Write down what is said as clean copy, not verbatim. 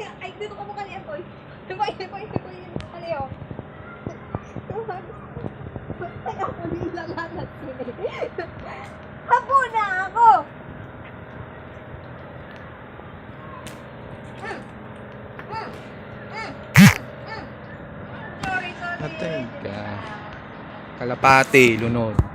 Ay, dito ka mo kaniya, boy. Diba, kaniya. Ay, ako nilalanat sila. Habo na ako! Sorry. Patay ka. Kalapati, lunod.